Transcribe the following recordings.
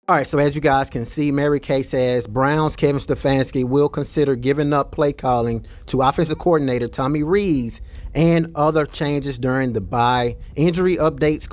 All right, so as you guys can see, Mary Kay says Browns Kevin Stefanski will consider giving up play calling to offensive coordinator Tommy Rees and other changes during the bye. Injury updates,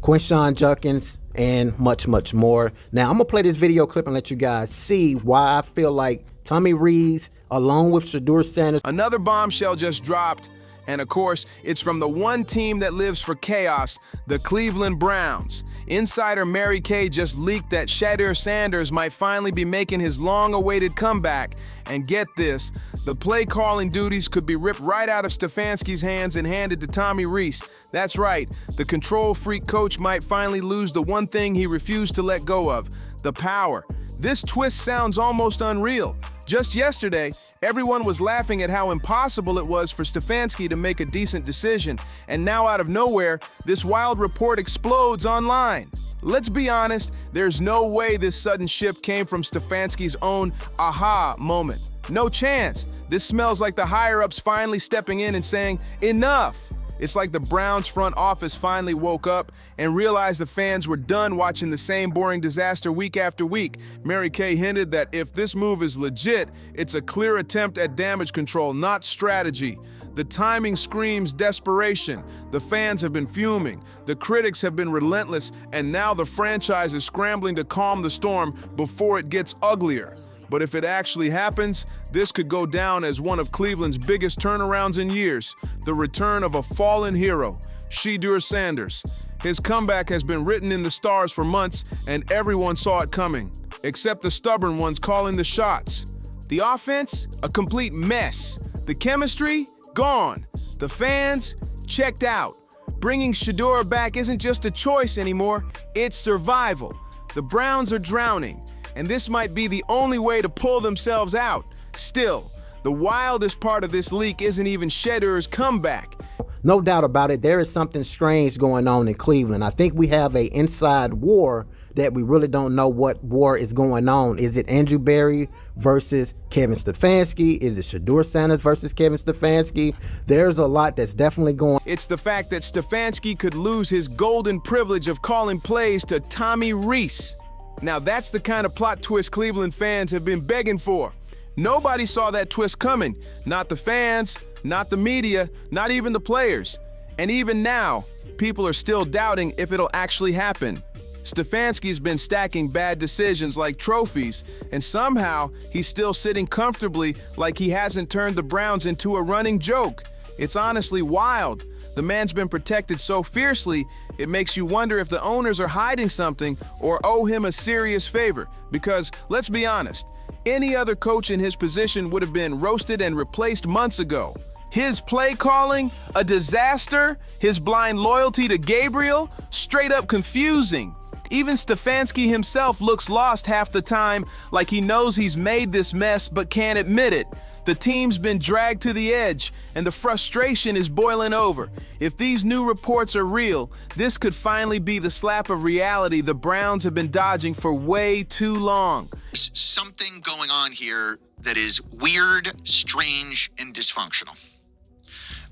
Quinshawn Judkins, and much, much more. Now, I'm going to play this video clip and let you guys see why I feel like Tommy Rees, along with Shedeur Sanders. Another bombshell just dropped, and of course, it's from the one team that lives for chaos, the Cleveland Browns. Insider Mary Kay just leaked that Shedeur Sanders might finally be making his long-awaited comeback. And get this, the play-calling duties could be ripped right out of Stefanski's hands and handed to Tommy Rees. That's right, the control-freak coach might finally lose the one thing he refused to let go of, the power. This twist sounds almost unreal. Just yesterday, everyone was laughing at how impossible it was for Stefanski to make a decent decision, and now out of nowhere, this wild report explodes online. Let's be honest, there's no way this sudden shift came from Stefanski's own aha moment. No chance. This smells like the higher-ups finally stepping in and saying, enough. It's like the Browns front office finally woke up and realized the fans were done watching the same boring disaster week after week. Mary Kay hinted that if this move is legit, it's a clear attempt at damage control, not strategy. The timing screams desperation. The fans have been fuming. The critics have been relentless, and now the franchise is scrambling to calm the storm before it gets uglier. But if it actually happens, this could go down as one of Cleveland's biggest turnarounds in years. The return of a fallen hero, Shedeur Sanders. His comeback has been written in the stars for months, and everyone saw it coming, except the stubborn ones calling the shots. The offense, a complete mess. The chemistry, gone. The fans, checked out. Bringing Shedeur back isn't just a choice anymore, it's survival. The Browns are drowning, and this might be the only way to pull themselves out. Still, the wildest part of this leak isn't even Shedeur's comeback. No doubt about it, there is something strange going on in Cleveland. I think we have an inside war that we really don't know what war is going on. Is it Andrew Berry versus Kevin Stefanski? Is it Shedeur Sanders versus Kevin Stefanski? There's a lot that's definitely going. It's the fact that Stefanski could lose his golden privilege of calling plays to Tommy Rees. Now that's the kind of plot twist Cleveland fans have been begging for. Nobody saw that twist coming. Not the fans, not the media, not even the players. And even now, people are still doubting if it'll actually happen. Stefanski's been stacking bad decisions like trophies, and somehow he's still sitting comfortably like he hasn't turned the Browns into a running joke. It's honestly wild. The man's been protected so fiercely, it makes you wonder if the owners are hiding something or owe him a serious favor. Because, let's be honest, any other coach in his position would have been roasted and replaced months ago. His play calling, a disaster. His blind loyalty to Gabriel, straight up confusing. Even Stefanski himself looks lost half the time, like he knows he's made this mess but can't admit it. The team's been dragged to the edge, and the frustration is boiling over. If these new reports are real, this could finally be the slap of reality the Browns have been dodging for way too long. There's something going on here that is weird, strange, and dysfunctional.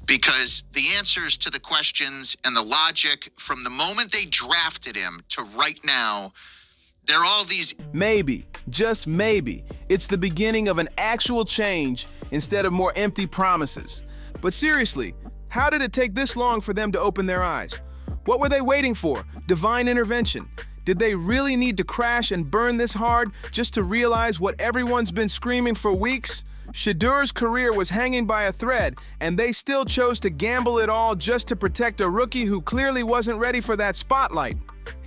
Because the answers to the questions and the logic from the moment they drafted him to right now, they're all these. Maybe, just maybe, it's the beginning of an actual change instead of more empty promises. But seriously, how did it take this long for them to open their eyes? What were they waiting for? Divine intervention? Did they really need to crash and burn this hard just to realize what everyone's been screaming for weeks? Shedeur's career was hanging by a thread, and they still chose to gamble it all just to protect a rookie who clearly wasn't ready for that spotlight.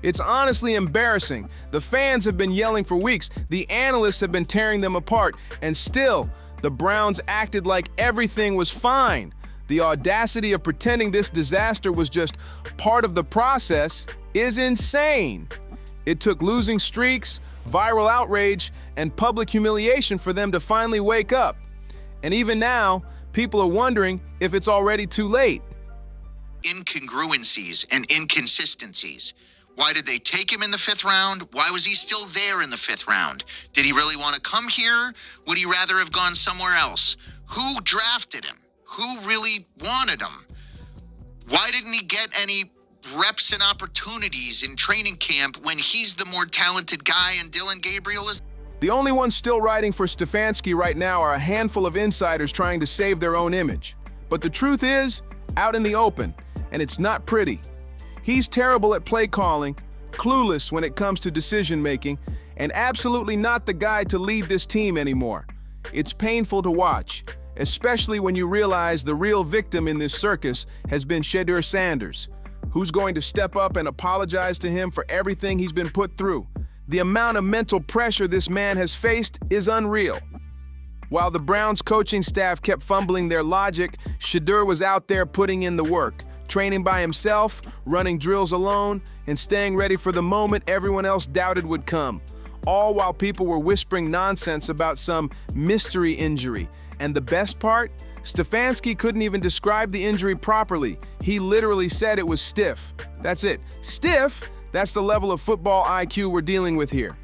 It's honestly embarrassing. The fans have been yelling for weeks, the analysts have been tearing them apart, and still, the Browns acted like everything was fine. The audacity of pretending this disaster was just part of the process is insane. It took losing streaks, viral outrage, and public humiliation for them to finally wake up. And even now, people are wondering if it's already too late. Incongruencies and inconsistencies. Why did they take him in the 5th round? Why was he still there in the 5th round? Did he really want to come here? Would he rather have gone somewhere else? Who drafted him? Who really wanted him? Why didn't he get any reps and opportunities in training camp when he's the more talented guy and Dylan Gabriel is. The only ones still riding for Stefanski right now are a handful of insiders trying to save their own image. But the truth is, out in the open, and it's not pretty. He's terrible at play calling, clueless when it comes to decision making, and absolutely not the guy to lead this team anymore. It's painful to watch, especially when you realize the real victim in this circus has been Shedeur Sanders, who's going to step up and apologize to him for everything he's been put through. The amount of mental pressure this man has faced is unreal. While the Browns coaching staff kept fumbling their logic, Shedeur was out there putting in the work, training by himself, running drills alone, and staying ready for the moment everyone else doubted would come, all while people were whispering nonsense about some mystery injury. And the best part? Stefanski couldn't even describe the injury properly. He literally said it was stiff. That's it. Stiff? That's the level of football IQ we're dealing with here.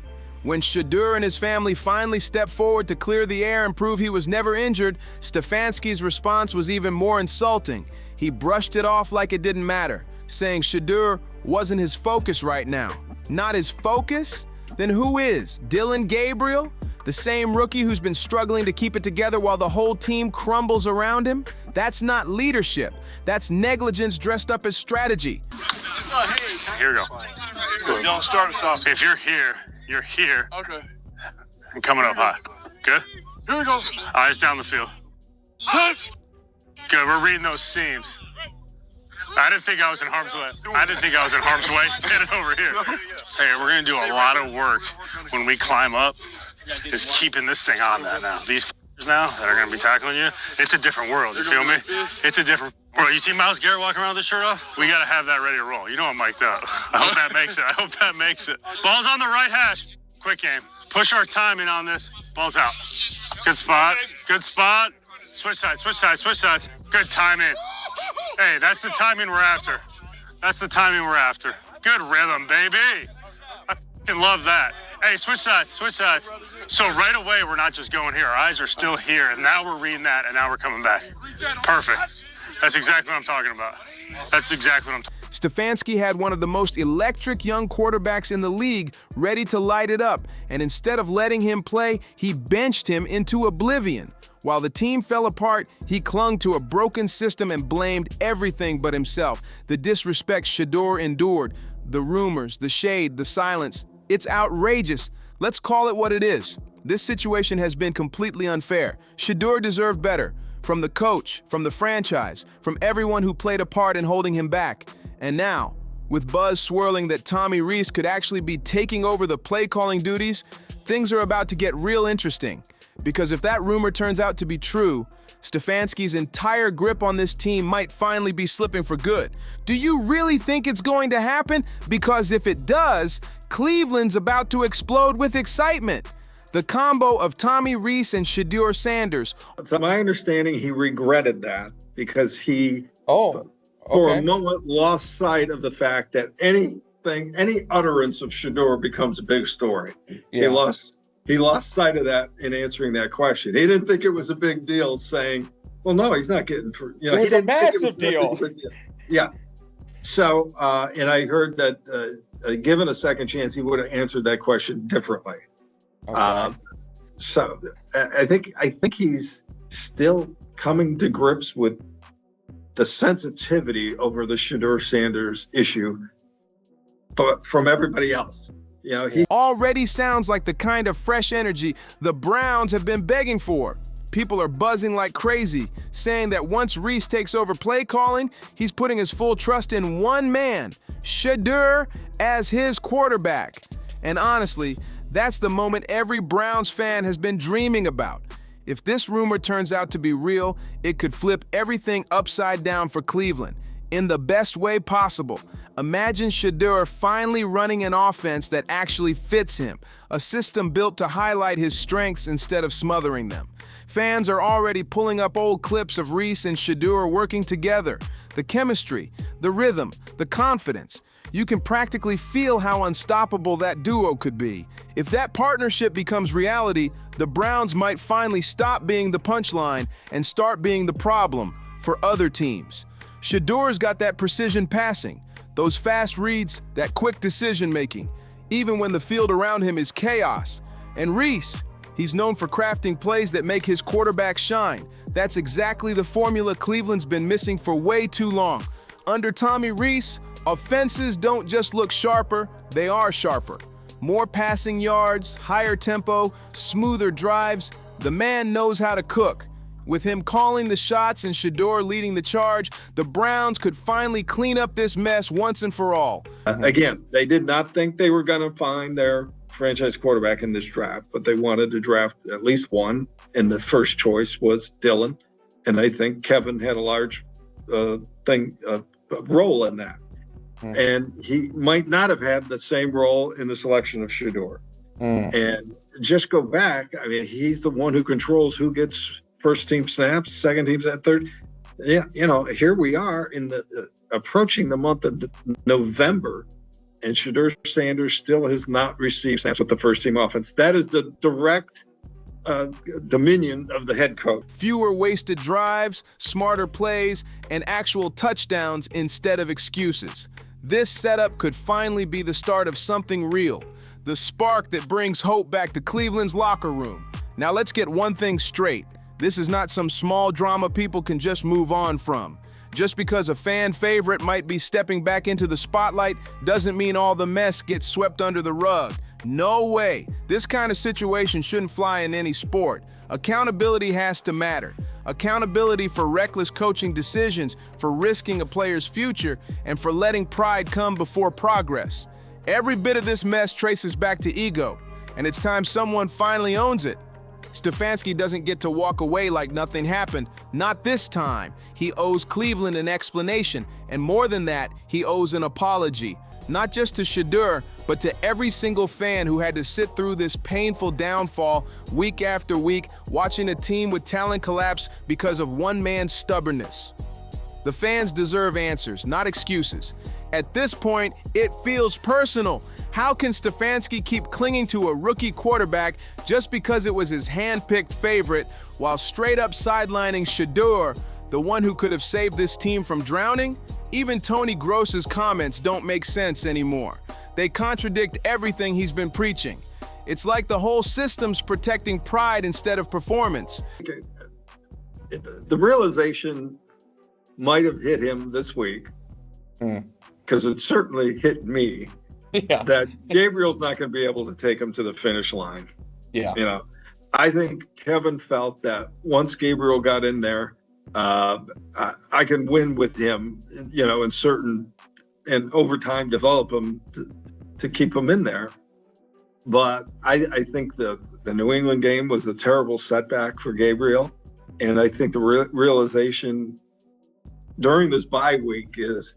When Shedeur and his family finally stepped forward to clear the air and prove he was never injured, Stefanski's response was even more insulting. He brushed it off like it didn't matter, saying Shedeur wasn't his focus right now. Not his focus? Then who is? Dylan Gabriel? The same rookie who's been struggling to keep it together while the whole team crumbles around him? That's not leadership. That's negligence dressed up as strategy. Here we go. Y'all start us off. If you're here, you're here. Okay. And coming up high. Good? Here we go. Eyes down the field. Set. Good, we're reading those seams. I didn't think I was in harm's way. Standing over here. Hey, we're going to do a lot of work when we climb up, is keeping this thing on that now. These now that are going to be tackling you, it's a different world, you feel me? It's a different world. You see Myles Garrett walking around with his shirt off? We got to have that ready to roll. You know I'm mic'd up. I hope that makes it. Ball's on the right hash. Quick game. Push our timing on this. Ball's out. Good spot. Switch sides. Good timing. Hey, that's the timing we're after. Good rhythm, baby. I fucking love that. Hey, switch sides. So right away, we're not just going here. Our eyes are still here, and now we're reading that, and now we're coming back. Perfect. That's exactly what I'm talking about. Stefanski had one of the most electric young quarterbacks in the league ready to light it up, and instead of letting him play, he benched him into oblivion. While the team fell apart, he clung to a broken system and blamed everything but himself. The disrespect Shedeur endured, the rumors, the shade, the silence. It's outrageous. Let's call it what it is. This situation has been completely unfair. Shedeur deserved better. From the coach, from the franchise, from everyone who played a part in holding him back. And now, with buzz swirling that Tommy Rees could actually be taking over the play-calling duties, things are about to get real interesting. Because if that rumor turns out to be true, Stefanski's entire grip on this team might finally be slipping for good. Do you really think it's going to happen? Because if it does, Cleveland's about to explode with excitement. The combo of Tommy Rees and Shedeur Sanders. To my understanding, he regretted that because he, for a moment, lost sight of the fact that any utterance of Shedeur becomes a big story. Yeah. He lost sight of that in answering that question. He didn't think it was a big deal saying, well, no, he's not getting for, it was a massive deal. Yeah. So, and I heard that given a second chance, he would have answered that question differently. Okay. So I think he's still coming to grips with the sensitivity over the Shedeur Sanders issue, but from everybody else. He already sounds like the kind of fresh energy the Browns have been begging for. People are buzzing like crazy, saying that once Rees takes over play calling, he's putting his full trust in one man, Shedeur, as his quarterback. And honestly, that's the moment every Browns fan has been dreaming about. If this rumor turns out to be real, it could flip everything upside down for Cleveland in the best way possible. Imagine Shedeur finally running an offense that actually fits him, a system built to highlight his strengths instead of smothering them. Fans are already pulling up old clips of Rees and Shedeur working together. The chemistry, the rhythm, the confidence. You can practically feel how unstoppable that duo could be. If that partnership becomes reality, the Browns might finally stop being the punchline and start being the problem for other teams. Shedeur's got that precision passing, Those fast reads, that quick decision-making, even when the field around him is chaos. And Rees, he's known for crafting plays that make his quarterback shine. That's exactly the formula Cleveland's been missing for way too long. Under Tommy Rees, offenses don't just look sharper, they are sharper. More passing yards, higher tempo, smoother drives. The man knows how to cook. With him calling the shots and Shedeur leading the charge, the Browns could finally clean up this mess once and for all. Again, they did not think they were going to find their franchise quarterback in this draft, but they wanted to draft at least one, and the first choice was Dylan. And I think Kevin had a large role in that. And he might not have had the same role in the selection of Shedeur. And just go back, I mean, he's the one who controls who gets first team snaps, second team snaps, third. Yeah, here we are in the approaching the month of November, and Shedeur Sanders still has not received snaps with the first team offense. That is the direct dominion of the head coach. Fewer wasted drives, smarter plays, and actual touchdowns instead of excuses. This setup could finally be the start of something real, the spark that brings hope back to Cleveland's locker room. Now let's get one thing straight. This is not some small drama people can just move on from. Just because a fan favorite might be stepping back into the spotlight doesn't mean all the mess gets swept under the rug. No way. This kind of situation shouldn't fly in any sport. Accountability has to matter. Accountability for reckless coaching decisions, for risking a player's future, and for letting pride come before progress. Every bit of this mess traces back to ego, and it's time someone finally owns it. Stefanski doesn't get to walk away like nothing happened. Not this time. He owes Cleveland an explanation, and more than that, he owes an apology. Not just to Shedeur, but to every single fan who had to sit through this painful downfall week after week, watching a team with talent collapse because of one man's stubbornness. The fans deserve answers, not excuses. At this point, it feels personal. How can Stefanski keep clinging to a rookie quarterback just because it was his hand-picked favorite, while straight up sidelining Shedeur, the one who could have saved this team from drowning? Even Tony Gross's comments don't make sense anymore. They contradict everything he's been preaching. It's like the whole system's protecting pride instead of performance. The realization might have hit him this week, because it certainly hit me, that Gabriel's not going to be able to take him to the finish line. I think Kevin felt that once Gabriel got in there, I can win with him, in certain, and over time develop him to keep him in there. But I think the New England game was a terrible setback for Gabriel. And I think the realization during this bye week is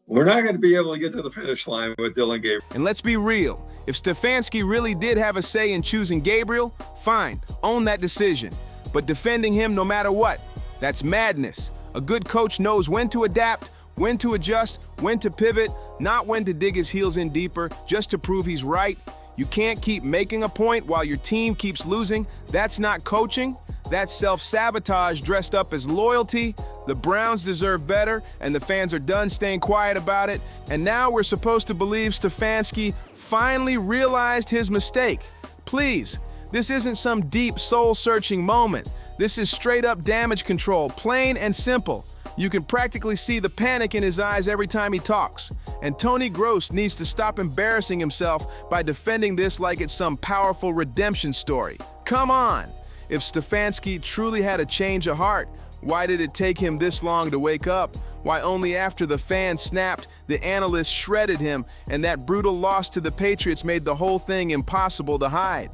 we're not going to be able to get to the finish line with Dylan Gabriel. And let's be real. If Stefanski really did have a say in choosing Gabriel, fine, own that decision. But defending him no matter what, that's madness. A good coach knows when to adapt, when to adjust, when to pivot, not when to dig his heels in deeper just to prove he's right. You can't keep making a point while your team keeps losing. That's not coaching. That's self-sabotage dressed up as loyalty. The Browns deserve better, and the fans are done staying quiet about it. And now we're supposed to believe Stefanski finally realized his mistake. Please, this isn't some deep soul-searching moment. This is straight-up damage control, plain and simple. You can practically see the panic in his eyes every time he talks. And Tony Gross needs to stop embarrassing himself by defending this like it's some powerful redemption story. Come on! If Stefanski truly had a change of heart, why did it take him this long to wake up? Why only after the fans snapped, the analysts shredded him, and that brutal loss to the Patriots made the whole thing impossible to hide?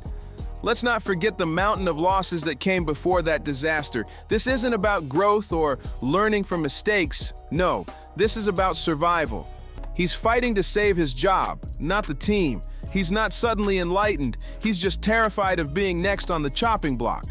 Let's not forget the mountain of losses that came before that disaster. This isn't about growth or learning from mistakes. No, this is about survival. He's fighting to save his job, not the team. He's not suddenly enlightened. He's just terrified of being next on the chopping block.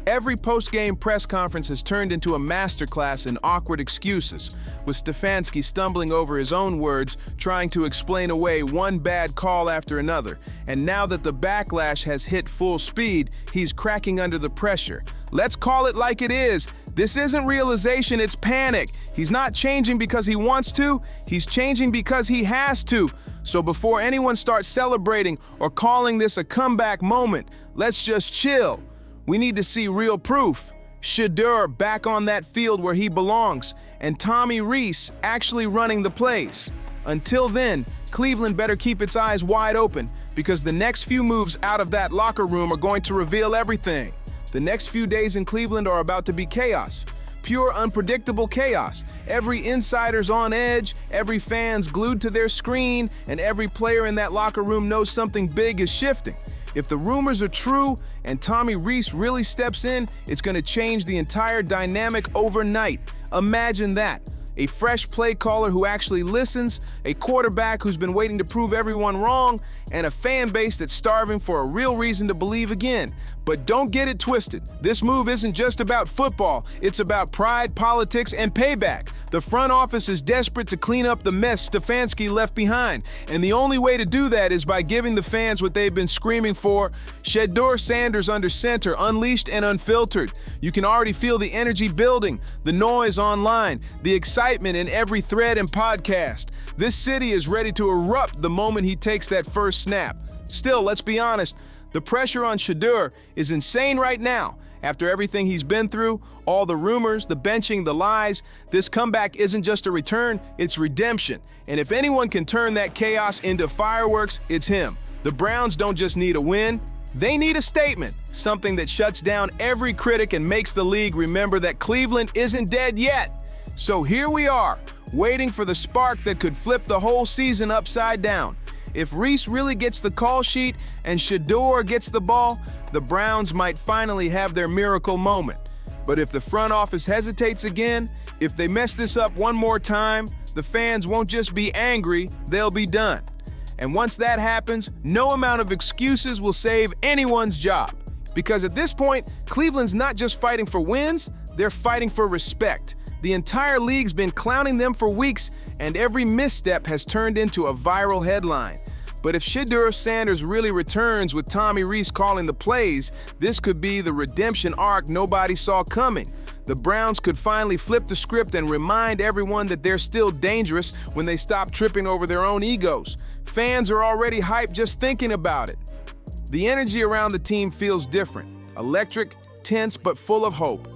Every post-game press conference has turned into a masterclass in awkward excuses, with Stefanski stumbling over his own words, trying to explain away one bad call after another. And now that the backlash has hit full speed, he's cracking under the pressure. Let's call it like it is. This isn't realization, it's panic. He's not changing because he wants to, he's changing because he has to. So before anyone starts celebrating or calling this a comeback moment, let's just chill. We need to see real proof. Shedeur back on that field where he belongs, and Tommy Rees actually running the plays. Until then, Cleveland better keep its eyes wide open, because the next few moves out of that locker room are going to reveal everything. The next few days in Cleveland are about to be chaos. Pure, unpredictable chaos. Every insider's on edge, every fan's glued to their screen, and every player in that locker room knows something big is shifting. If the rumors are true and Tommy Rees really steps in, it's going to change the entire dynamic overnight. Imagine that. A fresh play caller who actually listens, a quarterback who's been waiting to prove everyone wrong, and a fan base that's starving for a real reason to believe again. But don't get it twisted. This move isn't just about football. It's about pride, politics, and payback. The front office is desperate to clean up the mess Stefanski left behind, and the only way to do that is by giving the fans what they've been screaming for. Shedeur Sanders under center, unleashed and unfiltered. You can already feel the energy building, the noise online, the excitement in every thread and podcast. This city is ready to erupt the moment he takes that first snap. Still, let's be honest, the pressure on Shedeur is insane right now. After everything he's been through, all the rumors, the benching, the lies, this comeback isn't just a return, it's redemption. And if anyone can turn that chaos into fireworks, it's him. The Browns don't just need a win, they need a statement, something that shuts down every critic and makes the league remember that Cleveland isn't dead yet. So here we are, waiting for the spark that could flip the whole season upside down. If Rees really gets the call sheet and Shedeur gets the ball, the Browns might finally have their miracle moment. But if the front office hesitates again, if they mess this up one more time, the fans won't just be angry, they'll be done. And once that happens, no amount of excuses will save anyone's job. Because at this point, Cleveland's not just fighting for wins, they're fighting for respect. The entire league's been clowning them for weeks, and every misstep has turned into a viral headline. But if Shedeur Sanders really returns with Tommy Rees calling the plays, this could be the redemption arc nobody saw coming. The Browns could finally flip the script and remind everyone that they're still dangerous when they stop tripping over their own egos. Fans are already hyped just thinking about it. The energy around the team feels different. Electric, tense, but full of hope.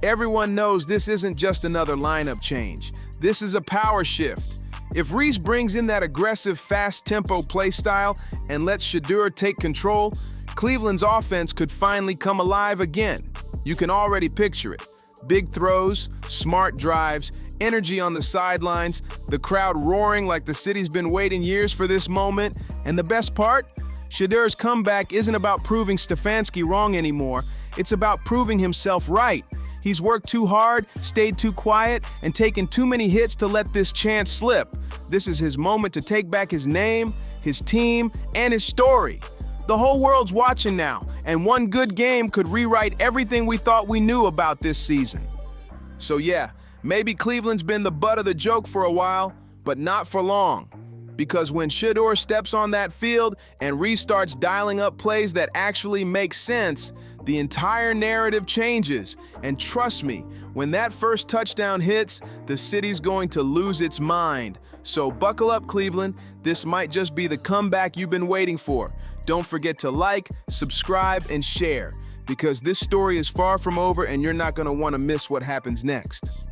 Everyone knows this isn't just another lineup change. This is a power shift. If Rees brings in that aggressive, fast-tempo play style and lets Shedeur take control, Cleveland's offense could finally come alive again. You can already picture it. Big throws, smart drives, energy on the sidelines, the crowd roaring like the city's been waiting years for this moment. And the best part? Shedeur's comeback isn't about proving Stefanski wrong anymore. It's about proving himself right. He's worked too hard, stayed too quiet, and taken too many hits to let this chance slip. This is his moment to take back his name, his team, and his story. The whole world's watching now, and one good game could rewrite everything we thought we knew about this season. So yeah, maybe Cleveland's been the butt of the joke for a while, but not for long. Because when Shedeur steps on that field and restarts dialing up plays that actually make sense, the entire narrative changes. And trust me, when that first touchdown hits, the city's going to lose its mind. So buckle up, Cleveland. This might just be the comeback you've been waiting for. Don't forget to like, subscribe, and share, because this story is far from over and you're not going to want to miss what happens next.